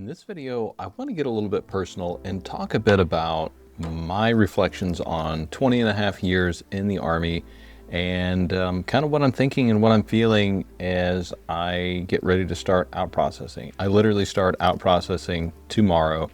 In this video, I want to get a little bit personal and talk a bit about my reflections on 20 and a half years in the Army and kind of what I'm thinking and what I'm feeling as I get ready to start out processing. I literally start out processing tomorrow,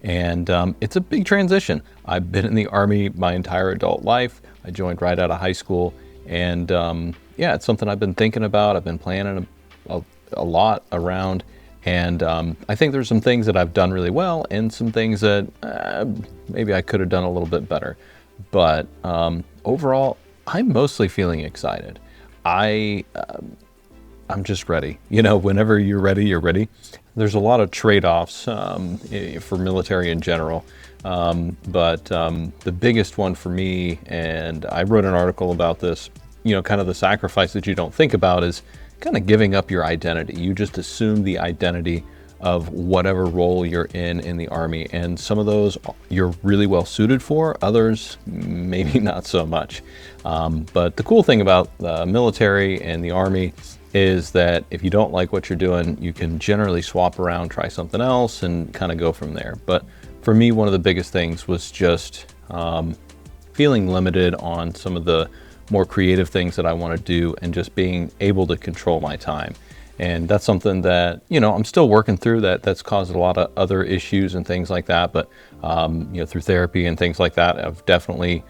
and it's a big transition. I've been in the Army my entire adult life. I joined right out of high school, and yeah, it's something I've been thinking about. I've been planning a lot around. And I think there's some things that I've done really well and some things that maybe I could have done a little bit better. But overall, I'm mostly feeling excited. I'm just ready. You know, whenever you're ready, you're ready. There's a lot of trade-offs for military in general. But the biggest one for me, and I wrote an article about this, you know, kind of the sacrifice that you don't think about is kind of giving up your identity. You just assume the identity of whatever role you're in the Army, and some of those you're really well suited for, others maybe not so much. But the cool thing about the military and the Army is that if you don't like what you're doing, you can generally swap around, try something else, and kind of go from there. But for me, one of the biggest things was just feeling limited on some of the more creative things that I want to do and just being able to control my time. And that's something that, you know, I'm still working through. That's caused a lot of other issues and things like that. But, you know, through therapy and things like that, I've definitely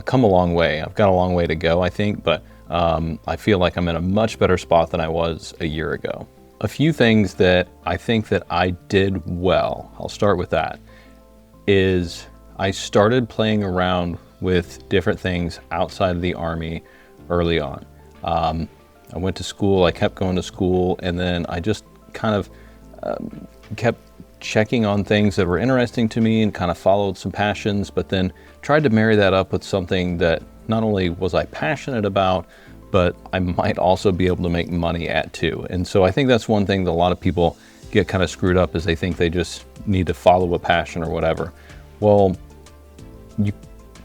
come a long way. I've got a long way to go, I think, but I feel like I'm in a much better spot than I was a year ago. A few things that I think that I did well, I'll start with that, is I started playing around with different things outside of the Army early on. I went to school, I kept going to school, and then I just kind of kept checking on things that were interesting to me and kind of followed some passions, but then tried to marry that up with something that not only was I passionate about, but I might also be able to make money at too. And so I think that's one thing that a lot of people get kind of screwed up, is they think they just need to follow a passion or whatever. Well, you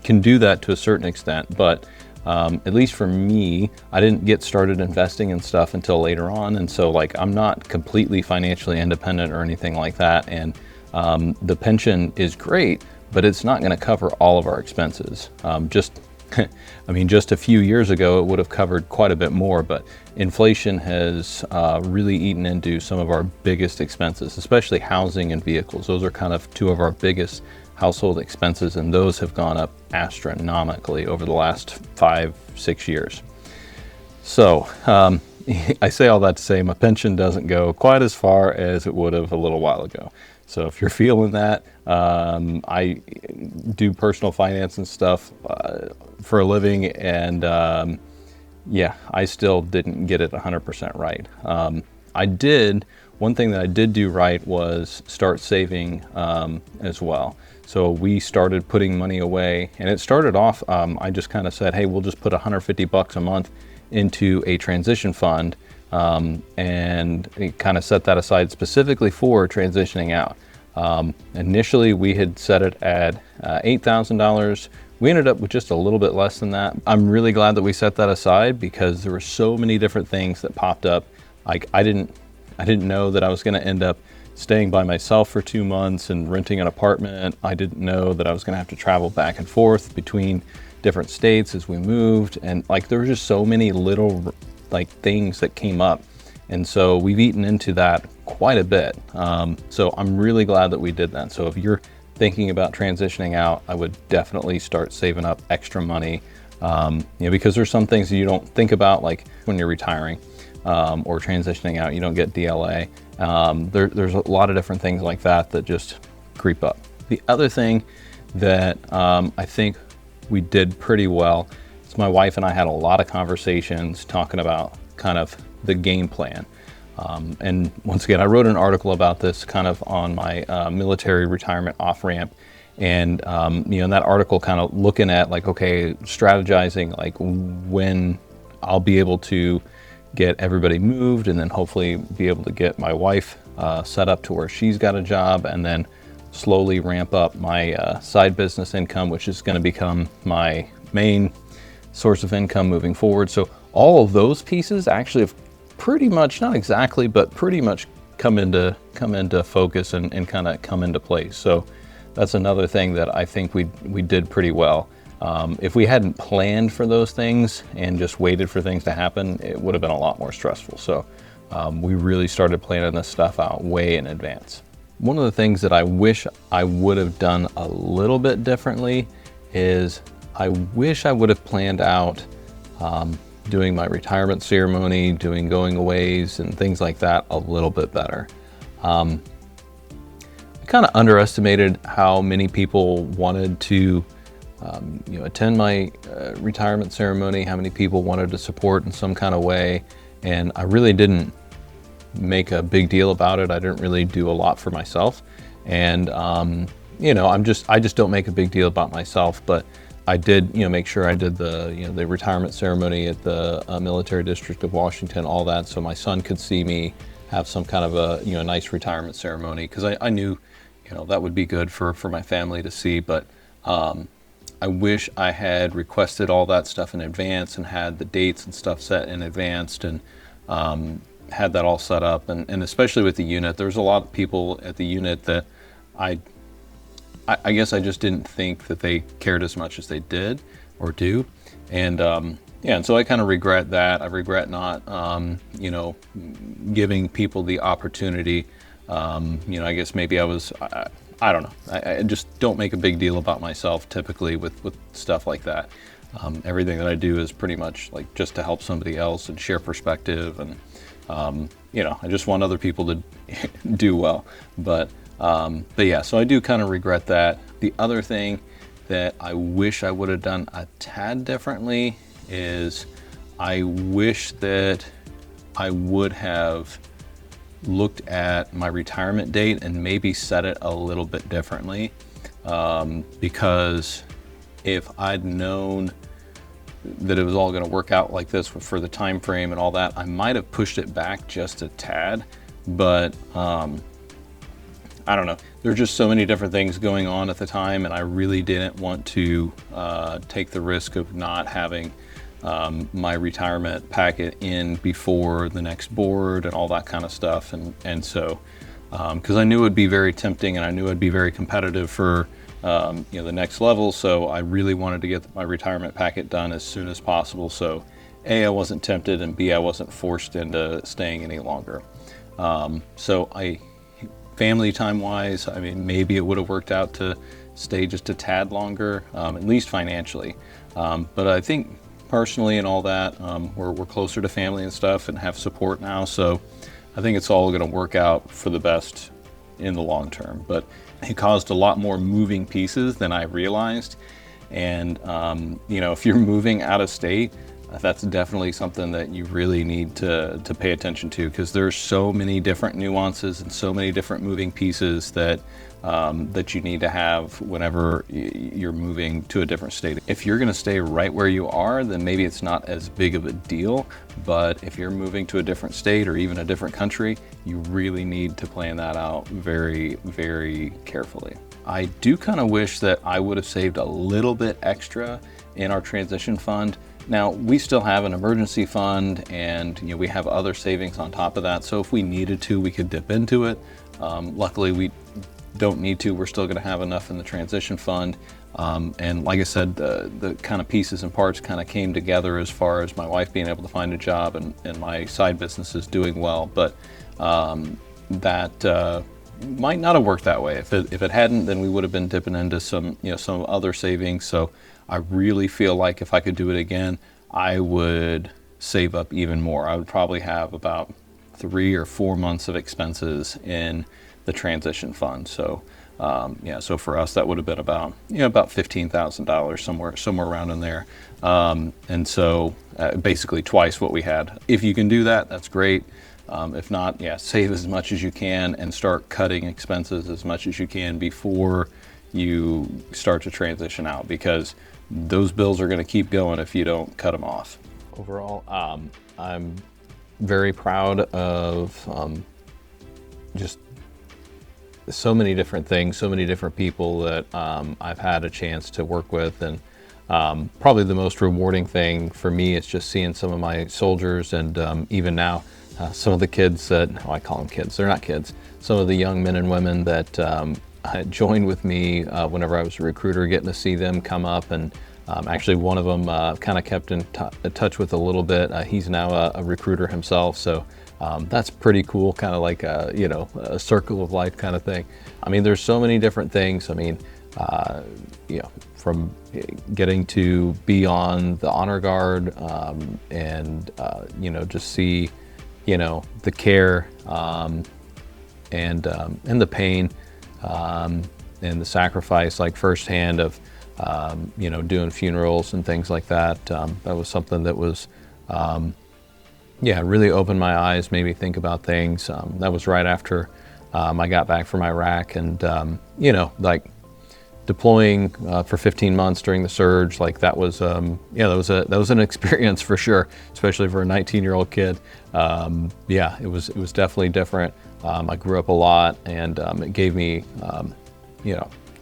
can do that to a certain extent, but at least for me, I didn't get started investing in stuff until later on, and so like I'm not completely financially independent or anything like that. And the pension is great, but it's not going to cover all of our expenses. I mean, just a few years ago, it would have covered quite a bit more, but inflation has really eaten into some of our biggest expenses, especially housing and vehicles. Those are kind of two of our biggest household expenses, and those have gone up astronomically over the last 5-6 years. So I say all that to say my pension doesn't go quite as far as it would have a little while ago. So if you're feeling that, I do personal finance and stuff for a living, and yeah, I still didn't get it 100% right. One thing that I did do right was start saving as well. So we started putting money away, and it started off, I just kind of said, hey, we'll just put $150 a month into a transition fund, and kind of set that aside specifically for transitioning out. Initially, we had set it at $8,000. We ended up with just a little bit less than that. I'm really glad that we set that aside, because there were so many different things that popped up. Like I didn't know that I was going to end up staying by myself for 2 months and renting an apartment. I didn't know that I was going to have to travel back and forth between different states as we moved. And like, there were just so many little like things that came up. And so we've eaten into that quite a bit. So I'm really glad that we did that. So if you're thinking about transitioning out, I would definitely start saving up extra money, you know, because there's some things that you don't think about, like when you're retiring or transitioning out, you don't get DLA. There's a lot of different things like that that just creep up. The other thing that I think we did pretty well is my wife and I had a lot of conversations talking about kind of the game plan. And once again, I wrote an article about this kind of on my military retirement off-ramp. And, you know, in that article kind of looking at like, okay, strategizing like when I'll be able to get everybody moved, and then hopefully be able to get my wife set up to where she's got a job, and then slowly ramp up my side business income, which is going to become my main source of income moving forward. So all of those pieces actually have pretty much, not exactly, but pretty much come into focus and kind of come into place. So that's another thing that I think we did pretty well. If we hadn't planned for those things and just waited for things to happen, it would have been a lot more stressful. So we really started planning this stuff out way in advance. One of the things that I wish I would have done a little bit differently is I wish I would have planned out doing my retirement ceremony, doing going aways and things like that a little bit better. I kind of underestimated how many people wanted to attend my retirement ceremony, how many people wanted to support in some kind of way, and I really didn't make a big deal about it. I didn't really do a lot for myself, and I just don't make a big deal about myself, but I did make sure I did the retirement ceremony at the military district of Washington, all that, so my son could see me have some kind of a nice retirement ceremony, because I knew that would be good for my family to see. But I wish I had requested all that stuff in advance and had the dates and stuff set in advance, and had that all set up, and especially with the unit, there's a lot of people at the unit that I guess I just didn't think that they cared as much as they did or do, and and so I kind of regret that. I regret not giving people the opportunity. I guess maybe I don't know. I just don't make a big deal about myself typically with stuff like that. Everything that I do is pretty much like just to help somebody else and share perspective, and I just want other people to do well. But yeah, so I do kind of regret that. The other thing that I wish I would have done a tad differently is I wish that I would have looked at my retirement date and maybe set it a little bit differently, because if I'd known that it was all going to work out like this for the time frame and all that, I might have pushed it back just a tad. But I don't know, there's just so many different things going on at the time, and I really didn't want to take the risk of not having my retirement packet in before the next board and all that kind of stuff, and so because I knew it would be very tempting, and I knew I'd be very competitive for the next level, so I really wanted to get my retirement packet done as soon as possible, so A, I wasn't tempted, and B, I wasn't forced into staying any longer. Family time wise, I mean, maybe it would have worked out to stay just a tad longer, at least financially, but I think personally and all that, we're closer to family and stuff and have support now, so I think it's all going to work out for the best in the long term. But it caused a lot more moving pieces than I realized, and if you're moving out of state, that's definitely something that you really need to pay attention to, because there's so many different nuances and so many different moving pieces that you need to have whenever you're moving to a different state. If you're going to stay right where you are, then maybe it's not as big of a deal, but if you're moving to a different state or even a different country, you really need to plan that out very, very carefully. I do kind of wish that I would have saved a little bit extra in our transition fund. Now, we still have an emergency fund, and we have other savings on top of that, so if we needed to, we could dip into it. Luckily, we don't need to. We're still going to have enough in the transition fund, and like I said, the kind of pieces and parts kind of came together as far as my wife being able to find a job and my side business is doing well, but that might not have worked that way. If it hadn't, then we would have been dipping into some other savings. So I really feel like if I could do it again, I would save up even more. I would probably have about 3 or 4 months of expenses in the transition fund. So so for us, that would have been about $15,000, somewhere around in there. And so basically twice what we had. If you can do that, that's great. If not, save as much as you can and start cutting expenses as much as you can before you start to transition out, because those bills are going to keep going if you don't cut them off. Overall, I'm very proud of just so many different things, so many different people that I've had a chance to work with, and probably the most rewarding thing for me is just seeing some of my soldiers, and even now some of the kids that, oh, I call them kids, they're not kids, some of the young men and women that had joined with me whenever I was a recruiter, getting to see them come up. And actually one of them kind of kept in touch with a little bit. He's now a recruiter himself, so that's pretty cool, kind of like a circle of life kind of thing. I mean, there's so many different things. I mean, from getting to be on the honor guard and just see the care and the pain and the sacrifice, like firsthand, of doing funerals and things like that. That was something that was really opened my eyes, made me think about things. That was right after I got back from Iraq, and like deploying for 15 months during the surge, like that was that was an experience for sure, especially for a 19-year-old kid. It was definitely different. I grew up a lot, and it gave me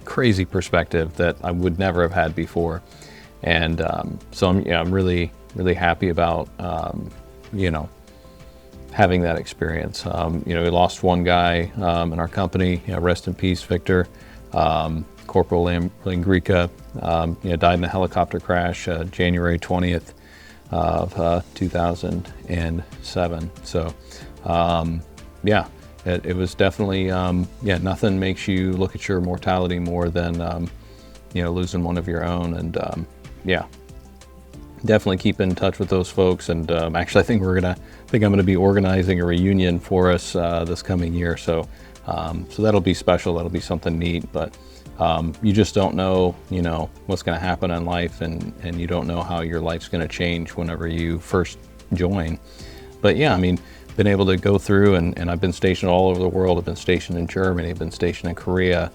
crazy perspective that I would never have had before. And so I'm really happy about having that experience. We lost one guy in our company. Rest in peace, Victor. Corporal Langrica died in a helicopter crash January 20th of 2007. So it was definitely nothing makes you look at your mortality more than losing one of your own. And definitely keep in touch with those folks. And actually, I think I'm gonna be organizing a reunion for us this coming year. So that'll be special. That'll be something neat. But you just don't know, what's going to happen in life, and you don't know how your life's going to change whenever you first join. But yeah, I mean, been able to go through, and I've been stationed all over the world. I've been stationed in Germany, I've been stationed in Korea,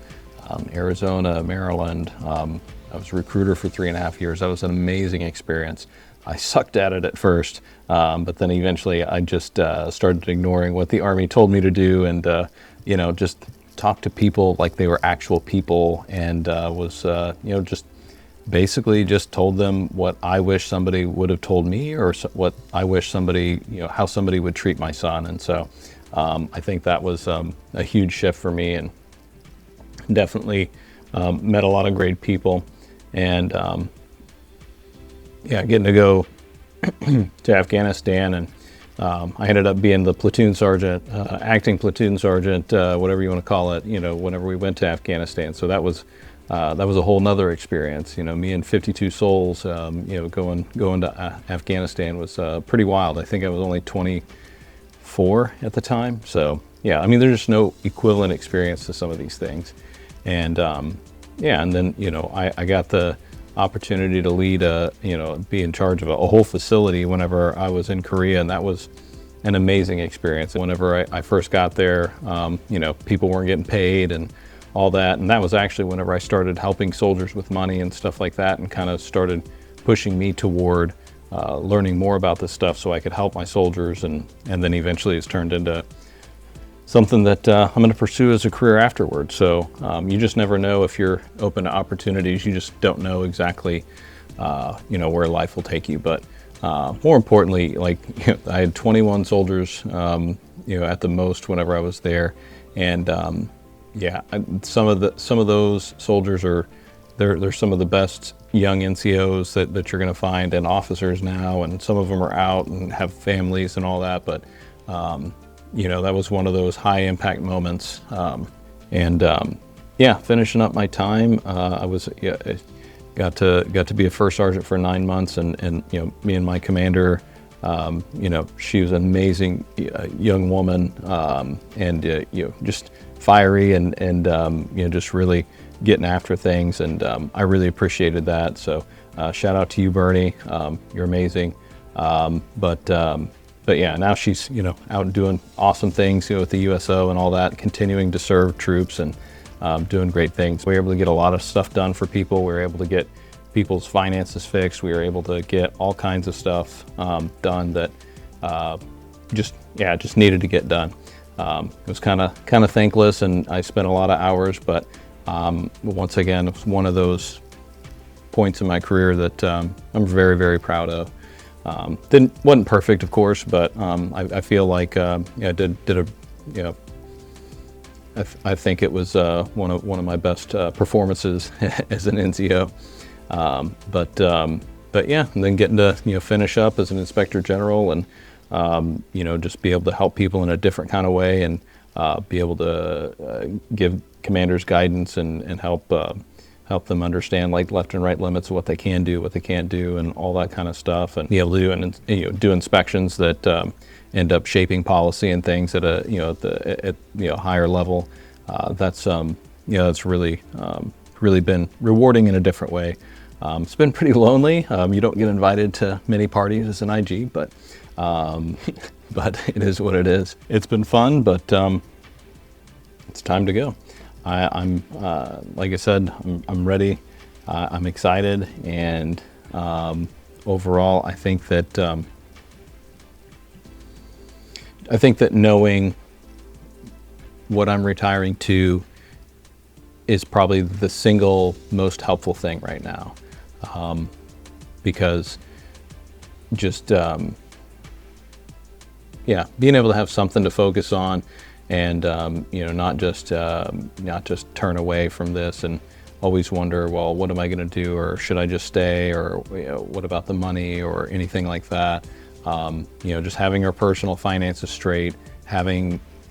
Arizona, Maryland. I was a recruiter for 3.5 years. That was an amazing experience. I sucked at it at first, but then eventually I just started ignoring what the Army told me to do, and just talk to people like they were actual people, and was just basically just told them what I wish somebody would have told me, or what I wish somebody, how somebody would treat my son. And so I think that was a huge shift for me, and definitely met a lot of great people. And getting to go to Afghanistan, and I ended up being the platoon sergeant, acting platoon sergeant, whatever you want to call it, whenever we went to Afghanistan. So that was a whole nother experience. Me and 52 souls, going to Afghanistan was pretty wild. I think I was only 24 at the time. So yeah, I mean, there's just no equivalent experience to some of these things. And and then I got the opportunity to lead be in charge of a whole facility whenever I was in Korea, and that was an amazing experience. Whenever I first got there, people weren't getting paid and all that, and that was actually whenever I started helping soldiers with money and stuff like that, and kind of started pushing me toward learning more about this stuff so I could help my soldiers, and then eventually it's turned into something that I'm going to pursue as a career afterwards. So you just never know if you're open to opportunities. You just don't know exactly, where life will take you. But more importantly, I had 21 soldiers, at the most whenever I was there, and some of those soldiers they're some of the best young NCOs that you're going to find, and officers now, and some of them are out and have families and all that. But that was one of those high impact moments. Finishing up my time, I was got to be a first sergeant for 9 months, and me and my commander, she was an amazing young woman, and just fiery, and just really getting after things, and I really appreciated that. So shout out to you, Bernie. You're amazing. But yeah, now she's out doing awesome things with the USO and all that, continuing to serve troops, and doing great things. We were able to get a lot of stuff done for people. We were able to get people's finances fixed. We were able to get all kinds of stuff done that just needed to get done. It was kind of thankless, and I spent a lot of hours, but once again, it was one of those points in my career that I'm very, very proud of. Wasn't perfect, of course, but I feel like yeah, did a you know I think it was one of my best performances as an NCO. But yeah, and then getting to finish up as an inspector general and just be able to help people in a different kind of way and be able to give commanders guidance and help them understand like left and right limits of what they can do, what they can't do, and all that kind of stuff, and be able to do and do inspections that end up shaping policy and things at a higher level. That's that's really been rewarding in a different way. It's been pretty lonely. You don't get invited to many parties as an IG, but but it is what it is. It's been fun, but it's time to go. I'm like I said, I'm ready. I'm excited, and overall, I think that knowing what I'm retiring to is probably the single most helpful thing right now, because just being able to have something to focus on, and not just turn away from this and always wonder, well, what am I going to do, or should I just stay, or what about the money, or anything like that. Just having our personal finances straight,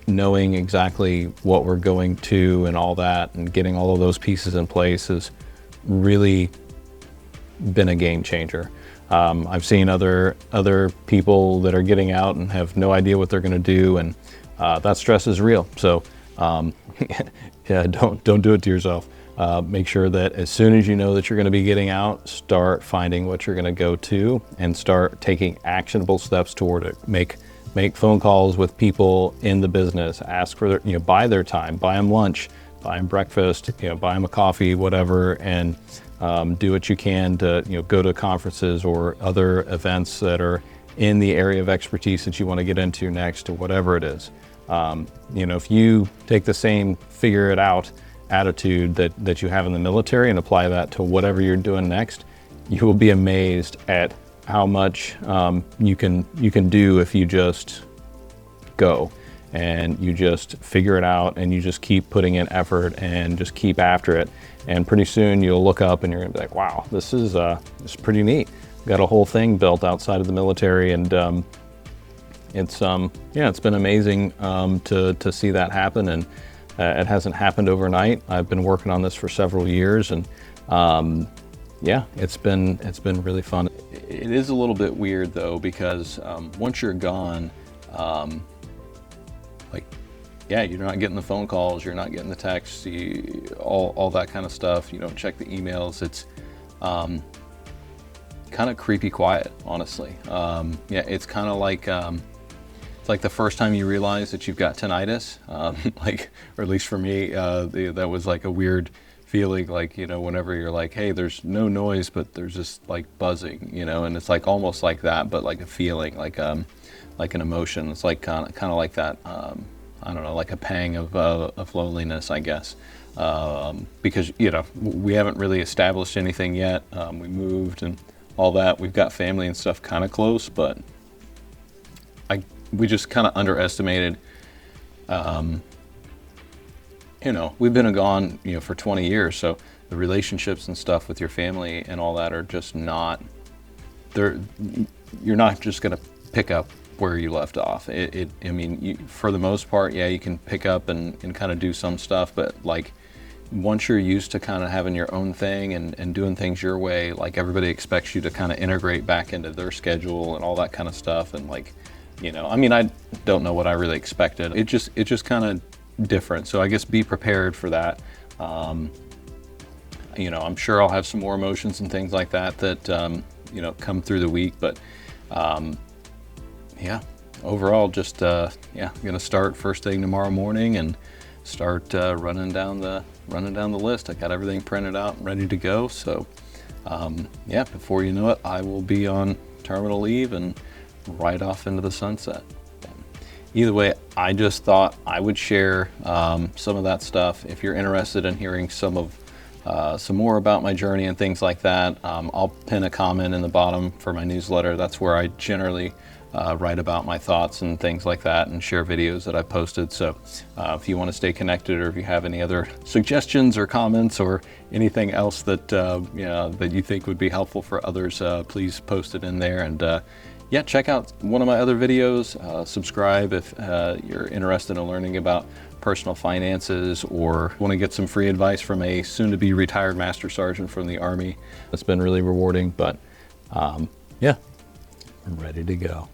knowing exactly what we're going to and all that, and getting all of those pieces in place has really been a game changer. I've seen other people that are getting out and have no idea what they're going to do, and that stress is real. So yeah, don't do it to yourself. Make sure that as soon as you know that you're going to be getting out, start finding what you're going to go to and start taking actionable steps toward it. Make phone calls with people in the business. Ask for their, buy their time, buy them lunch, buy them breakfast, buy them a coffee, whatever, and do what you can to go to conferences or other events that are in the area of expertise that you want to get into next, or whatever it is. If you take the same figure it out attitude that you have in the military and apply that to whatever you're doing next, you will be amazed at how much you can do if you just go and you just figure it out and you just keep putting in effort and just keep after it. And pretty soon you'll look up and you're gonna be like, wow, this is pretty neat. Got a whole thing built outside of the military, and it's been amazing to see that happen. And it hasn't happened overnight. I've been working on this for several years, and it's been really fun. It is a little bit weird though, because once you're gone, you're not getting the phone calls, you're not getting the texts, all that kind of stuff. You don't check the emails. It's kind of creepy quiet, honestly. It's kind of like it's like the first time you realize that you've got tinnitus, or at least for me, that was like a weird feeling, whenever you're like, hey, there's no noise, but there's just like buzzing, and it's like almost like that, but like a feeling, like an emotion. It's like kind of like that, I don't know, like a pang of loneliness, I guess, because we haven't really established anything yet. We moved and all that. We've got family and stuff kind of close, but we just kind of underestimated. We've been gone, for 20 years, so the relationships and stuff with your family and all that are just not there. You're not just going to pick up where you left off. For the most part, yeah, you can pick up and kind of do some stuff, but like once you're used to kind of having your own thing and doing things your way, like everybody expects you to kind of integrate back into their schedule and all that kind of stuff. And I don't know what I really expected. It just kind of different. So I guess be prepared for that. I'm sure I'll have some more emotions and things like that come through the week, but overall, just gonna start first thing tomorrow morning and start running down the list. I got everything printed out and ready to go. So before you know it, I will be on terminal leave and right off into the sunset. Either way, I just thought I would share some of that stuff. If you're interested in hearing some of some more about my journey and things like that, I'll pin a comment in the bottom for my newsletter. That's where I generally write about my thoughts and things like that and share videos that I posted. So if you want to stay connected, or if you have any other suggestions or comments or anything else that that you think would be helpful for others, please post it in there. And yeah, check out one of my other videos. Subscribe if you're interested in learning about personal finances or want to get some free advice from a soon-to-be retired Master Sergeant from the Army. It's been really rewarding, but yeah, I'm ready to go.